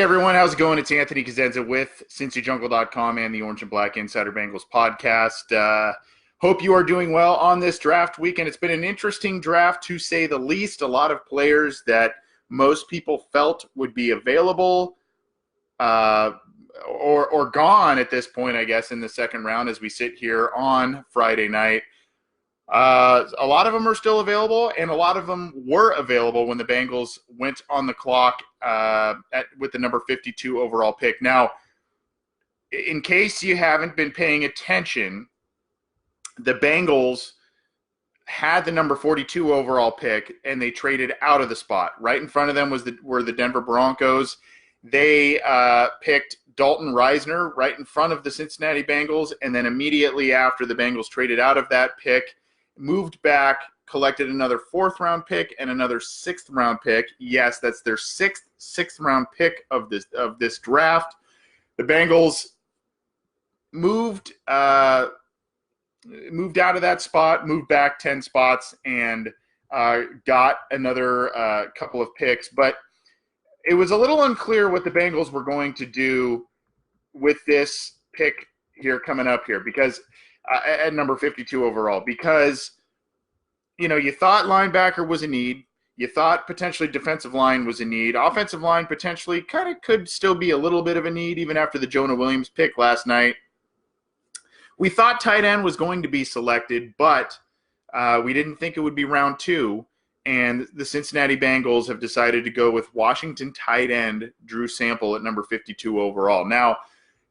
Hey everyone, how's it going? It's Anthony Cosenza with CincyJungle.com and the Orange and Black Insider Bengals podcast. Hope you are doing well on this draft weekend. It's been an interesting draft to say the least. A lot of players that most people felt would be available or gone at this point, I guess, in the second round as we sit here on Friday night. A lot of them are still available, and a lot of them were available when the Bengals went on the clock with the number 52 overall pick. Now, in case you haven't been paying attention, the Bengals had the number 42 overall pick, and they traded out of the spot. Right in front of them were the Denver Broncos. They picked Dalton Reisner right in front of the Cincinnati Bengals, and then immediately after the Bengals traded out of that pick, moved back, collected another fourth-round pick and another sixth-round pick. Yes, that's their sixth-round pick of this draft. The Bengals moved out of that spot, moved back 10 spots, and got another couple of picks. But it was a little unclear what the Bengals were going to do with this pick here coming up here because at number 52 overall, because you thought linebacker was a need, you thought potentially defensive line was a need, offensive line potentially kind of could still be a little bit of a need even after the Jonah Williams pick last night. We thought tight end was going to be selected, but we didn't think it would be round 2, and the Cincinnati Bengals have decided to go with Washington tight end Drew Sample at number 52 overall. Now,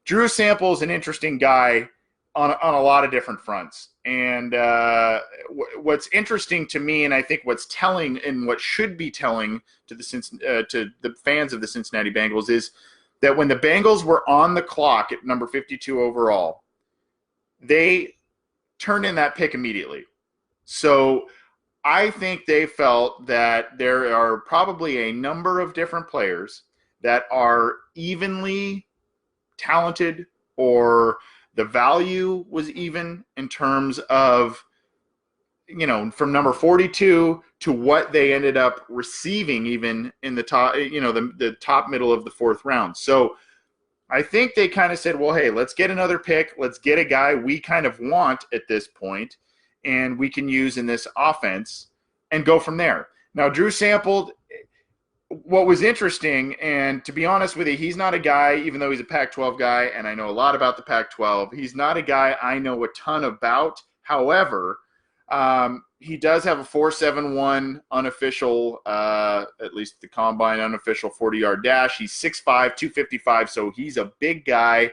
Drew Sample is an interesting guy on a lot of different fronts. And what's interesting to me, and I think what's telling and what should be telling to the fans of the Cincinnati Bengals, is that when the Bengals were on the clock at number 52 overall, they turned in that pick immediately. So I think they felt that there are probably a number of different players that are evenly talented, or the value was even in terms of, from number 42 to what they ended up receiving even in the top, the top middle of the fourth round. So I think they kind of said, well, hey, let's get another pick. Let's get a guy we kind of want at this point and we can use in this offense and go from there. Now, Drew Sample, what was interesting, and to be honest with you, he's not a guy, even though he's a Pac-12 guy, and I know a lot about the Pac-12, he's not a guy I know a ton about. However, he does have a 4.71 unofficial, at least the combine unofficial 40-yard dash. He's 6'5", 255, so he's a big guy,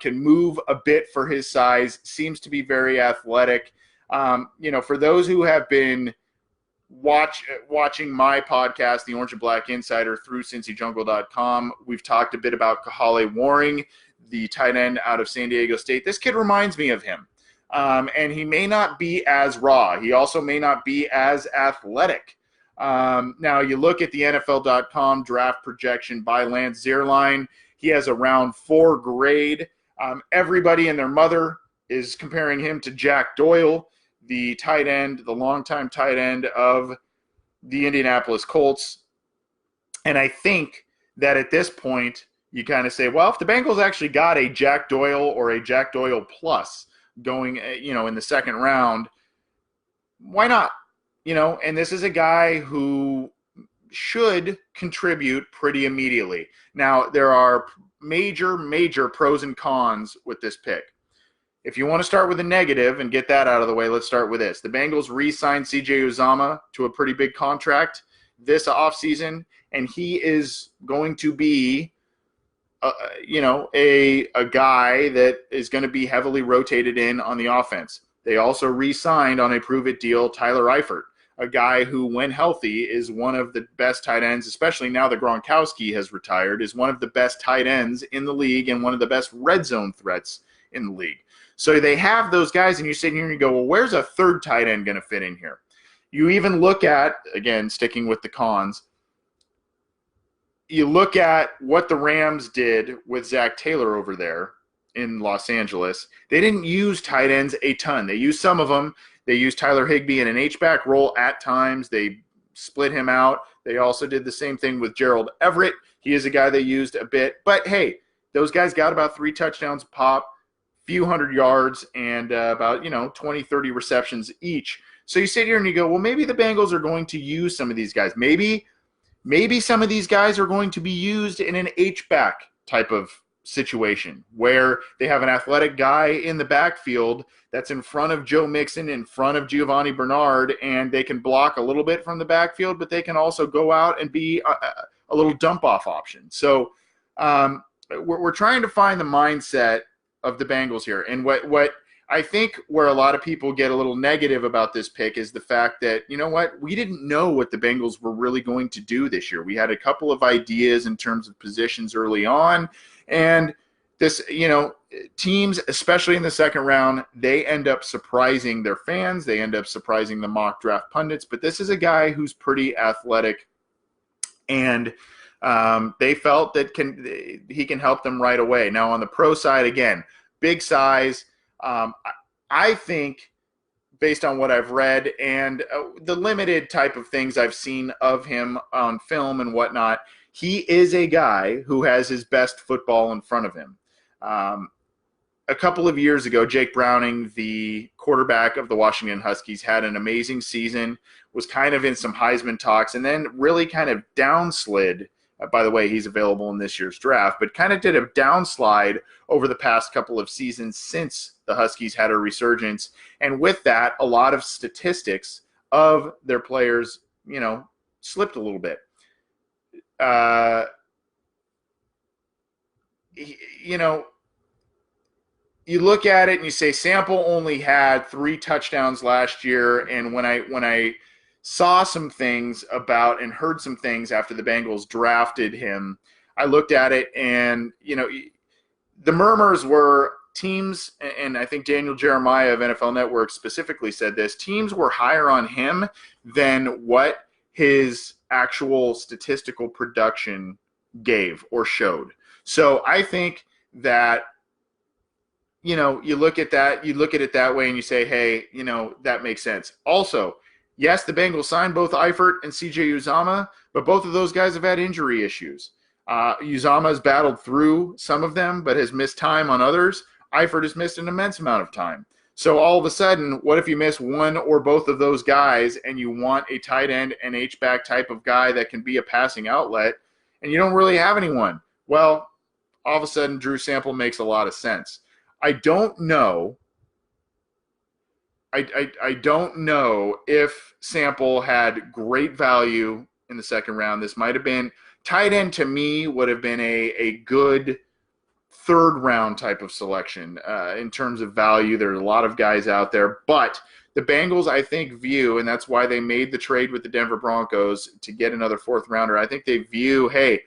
can move a bit for his size, seems to be very athletic. For those who have been watching my podcast, the Orange and Black Insider, through CincyJungle.com, we've talked a bit about Kahale Warring, the tight end out of San Diego State. This kid reminds me of him. And he may not be as raw. He also may not be as athletic. Now, you look at the NFL.com draft projection by Lance Zierlein. He has a round 4 grade. Everybody and their mother is comparing him to Jack Doyle, the tight end, the longtime tight end of the Indianapolis Colts. And I think that at this point, you kind of say, well, if the Bengals actually got a Jack Doyle or a Jack Doyle plus going, in the second round, why not? And this is a guy who should contribute pretty immediately. Now, there are major pros and cons with this pick. If you want to start with a negative and get that out of the way, let's start with this. The Bengals re-signed C.J. Uzomah to a pretty big contract this offseason, and he is going to be, a guy that is going to be heavily rotated in on the offense. They also re-signed on a prove-it deal Tyler Eifert, a guy who, when healthy, is one of the best tight ends, especially now that Gronkowski has retired, is one of the best tight ends in the league and one of the best red zone threats in the league. So they have those guys, and you sit here and you go, well, where's a third tight end going to fit in here? You even look at, again, sticking with the cons, you look at what the Rams did with Zac Taylor over there in Los Angeles. They didn't use tight ends a ton. They used some of them. They used Tyler Higbee in an H-back role at times. They split him out. They also did the same thing with Gerald Everett. He is a guy they used a bit. But, hey, those guys got about 3 touchdowns pop, few hundred yards, and about, 20, 30 receptions each. So you sit here and you go, well, maybe the Bengals are going to use some of these guys. Maybe some of these guys are going to be used in an H-back type of situation where they have an athletic guy in the backfield that's in front of Joe Mixon, in front of Giovanni Bernard, and they can block a little bit from the backfield, but they can also go out and be a little dump-off option. So we're trying to find the mindset of the Bengals here. And what I think where a lot of people get a little negative about this pick is the fact that, we didn't know what the Bengals were really going to do this year. We had a couple of ideas in terms of positions early on, and this, teams, especially in the second round, they end up surprising their fans. They end up surprising the mock draft pundits. But this is a guy who's pretty athletic, and they felt that he can help them right away. Now, on the pro side, again, big size. I think, based on what I've read and the limited type of things I've seen of him on film and whatnot, he is a guy who has his best football in front of him. A couple of years ago, Jake Browning, the quarterback of the Washington Huskies, had an amazing season, was kind of in some Heisman talks, and then really kind of downslid. By the way, he's available in this year's draft, but kind of did a downslide over the past couple of seasons since the Huskies had a resurgence. And with that, a lot of statistics of their players, slipped a little bit. You look at it and you say Sample only had 3 touchdowns last year, and when I saw some things about and heard some things after the Bengals drafted him, I looked at it and, the murmurs were teams, and I think Daniel Jeremiah of NFL Network specifically said this, teams were higher on him than what his actual statistical production gave or showed. So I think that, you look at it that way and you say, hey, that makes sense. Also, yes, the Bengals signed both Eifert and CJ Uzomah, but both of those guys have had injury issues. Uzomah has battled through some of them, but has missed time on others. Eifert has missed an immense amount of time. So all of a sudden, what if you miss one or both of those guys and you want a tight end and H-back type of guy that can be a passing outlet, and you don't really have anyone? Well, all of a sudden, Drew Sample makes a lot of sense. I don't know. I don't know if Sample had great value in the second round. This might have been tight end. To me, would have been a good third round type of selection in terms of value. There's a lot of guys out there, but the Bengals, I think, view, and that's why they made the trade with the Denver Broncos to get another fourth rounder. I think they view, hey,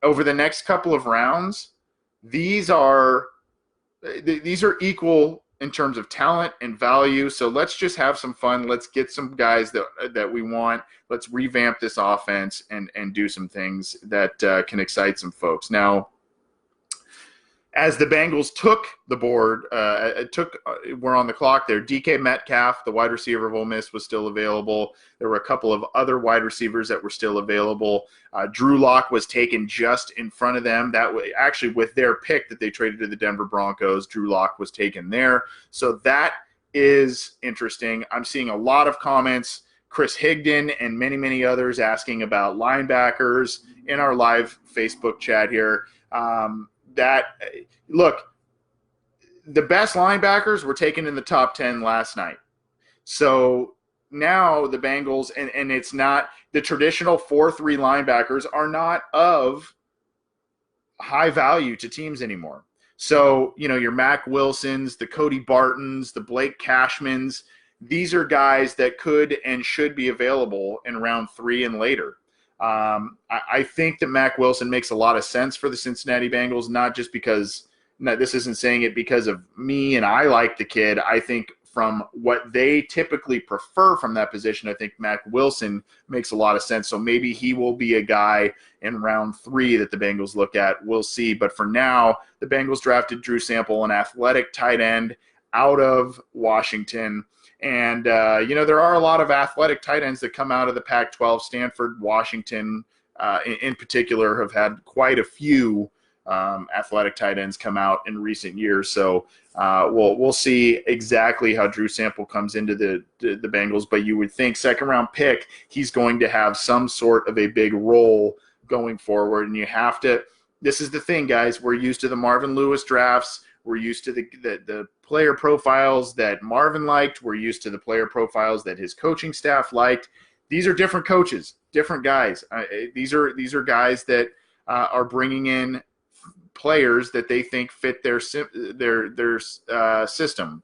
over the next couple of rounds, these are equal in terms of talent and value. So let's just have some fun. Let's get some guys that we want. Let's revamp this offense and do some things that can excite some folks. Now, as the Bengals took the board, we're on the clock there. DK Metcalf, the wide receiver of Ole Miss, was still available. There were a couple of other wide receivers that were still available. Drew Lock was taken just in front of them. That was actually with their pick that they traded to the Denver Broncos. Drew Lock was taken there. So that is interesting. I'm seeing a lot of comments. Chris Higdon and many, many others asking about linebackers in our live Facebook chat here. Look, the best linebackers were taken in the top 10 last night. So now the Bengals, and it's not the traditional 4-3 linebackers are not of high value to teams anymore. So, your Mac Wilsons, the Cody Bartons, the Blake Cashmans, these are guys that could and should be available in round 3 and later. I think that Mac Wilson makes a lot of sense for the Cincinnati Bengals, not just because this isn't saying it because of me and I like the kid. I think from what they typically prefer from that position, I think Mac Wilson makes a lot of sense. So maybe he will be a guy in round 3 that the Bengals look at. We'll see. But for now, the Bengals drafted Drew Sample, an athletic tight end out of Washington. And, there are a lot of athletic tight ends that come out of the Pac-12. Stanford, Washington, in particular, have had quite a few athletic tight ends come out in recent years. So we'll see exactly how Drew Sample comes into the Bengals. But you would think second-round pick, he's going to have some sort of a big role going forward. And you have to – this is the thing, guys. We're used to the Marvin Lewis drafts. We're used to the player profiles that Marvin liked. We're used to the player profiles that his coaching staff liked. These are different coaches, different guys. These are guys that are bringing in players that they think fit their system.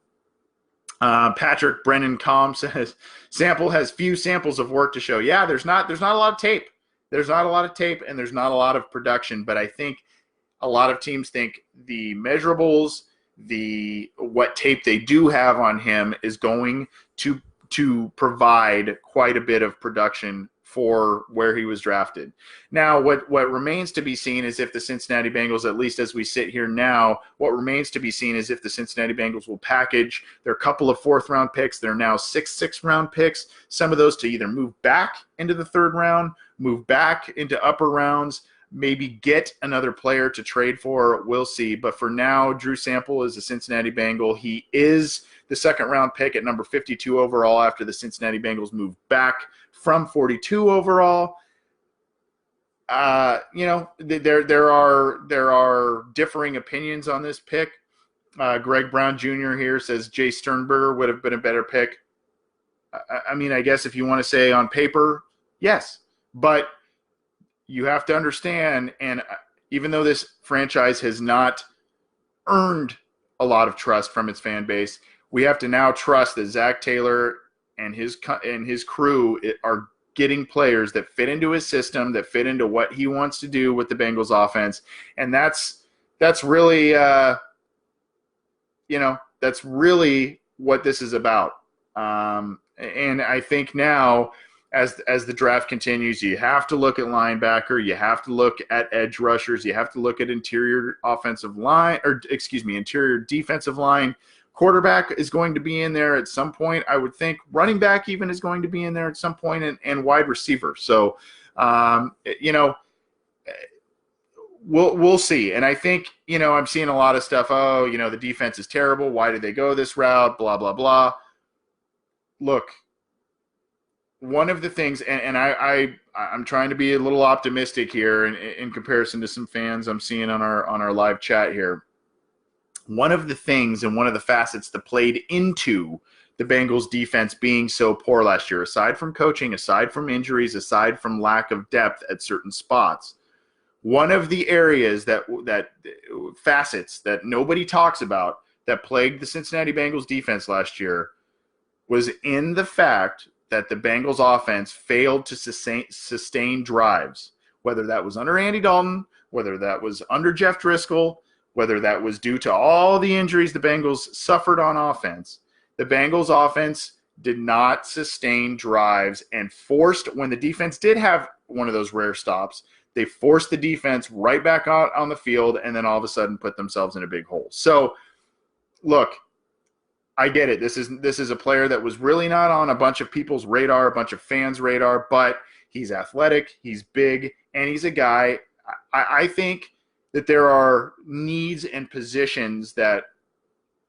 Patrick Brennan Com says Sample has few samples of work to show. Yeah, there's not a lot of tape. There's not a lot of tape, and there's not a lot of production. But I think a lot of teams think the measurables, what tape they do have on him is going to provide quite a bit of production for where he was drafted. Now, what remains to be seen is if the Cincinnati Bengals, at least as we sit here now, what remains to be seen is if the Cincinnati Bengals will package their couple of fourth-round picks. They're now sixth-round picks. Some of those to either move back into the third round, move back into upper rounds, maybe get another player to trade for. We'll see. But for now, Drew Sample is a Cincinnati Bengal. He is the second-round pick at number 52 overall after the Cincinnati Bengals moved back from 42 overall. There are differing opinions on this pick. Greg Brown Jr. here says Jay Sternberger would have been a better pick. I mean, I guess if you want to say on paper, yes. But you have to understand, and even though this franchise has not earned a lot of trust from its fan base, we have to now trust that Zac Taylor and his crew are getting players that fit into his system, that fit into what he wants to do with the Bengals offense. And that's really, that's really what this is about. And I think now, as the draft continues, you have to look at linebacker, you have to look at edge rushers, you have to look at interior defensive line. Quarterback is going to be in there at some point. I would think running back even is going to be in there at some point, and wide receiver. So, we'll see. And I think, I'm seeing a lot of stuff. Oh, the defense is terrible. Why did they go this route? Blah, blah, blah. Look, one of the things, and I'm trying to be a little optimistic here in comparison to some fans I'm seeing on our live chat here. One of the things and one of the facets that played into the Bengals defense being so poor last year, aside from coaching, aside from injuries, aside from lack of depth at certain spots, one of the areas that facets that nobody talks about that plagued the Cincinnati Bengals defense last year was in the fact that the Bengals offense failed to sustain drives, whether that was under Andy Dalton, whether that was under Jeff Driscoll, whether that was due to all the injuries the Bengals suffered on offense. The Bengals offense did not sustain drives and forced, when the defense did have one of those rare stops, they forced the defense right back out on the field and then all of a sudden put themselves in a big hole. So, look, I get it. This is a player that was really not on a bunch of people's radar, a bunch of fans' radar, but he's athletic, he's big, and he's a guy. I think that there are needs and positions that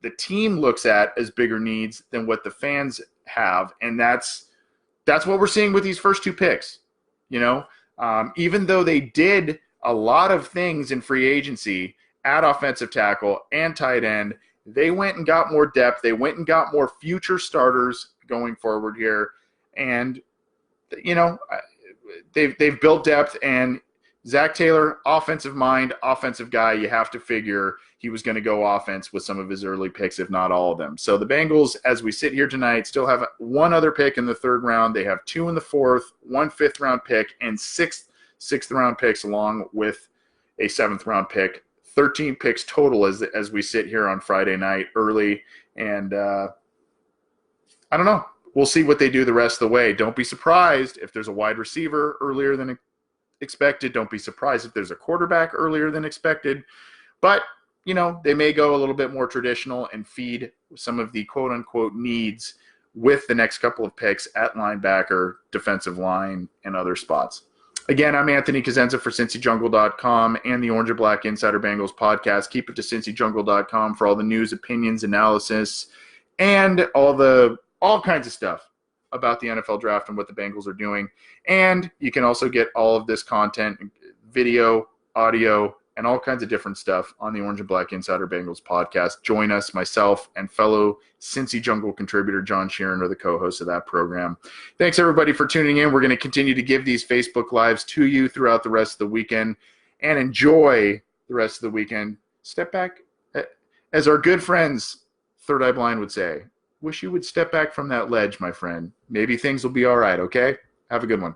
the team looks at as bigger needs than what the fans have, and that's what we're seeing with these first two picks. Even though they did a lot of things in free agency at offensive tackle and tight end, they went and got more depth. They went and got more future starters going forward here, and they've built depth. And Zac Taylor, offensive mind, offensive guy, you have to figure he was going to go offense with some of his early picks, if not all of them. So the Bengals, as we sit here tonight, still have one other pick in the third round. They have 2 in the fourth, 1 fifth-round pick, and 6 sixth-round picks along with a 7th-round pick. 13 picks total as we sit here on Friday night early. And I don't know. We'll see what they do the rest of the way. Don't be surprised if there's a wide receiver earlier than expected. Don't be surprised if there's a quarterback earlier than expected. But, they may go a little bit more traditional and feed some of the quote-unquote needs with the next couple of picks at linebacker, defensive line, and other spots. Again, I'm Anthony Cosenza for CincyJungle.com and the Orange and Black Insider Bengals podcast. Keep it to CincyJungle.com for all the news, opinions, analysis, and all kinds of stuff about the NFL draft and what the Bengals are doing. And you can also get all of this content, video, audio, and all kinds of different stuff on the Orange and Black Insider Bengals podcast. Join us, myself, and fellow Cincy Jungle contributor John Sheeran are the co-hosts of that program. Thanks, everybody, for tuning in. We're going to continue to give these Facebook Lives to you throughout the rest of the weekend, and enjoy the rest of the weekend. Step back, as our good friends Third Eye Blind would say. Wish you would step back from that ledge, my friend. Maybe things will be all right, okay? Have a good one.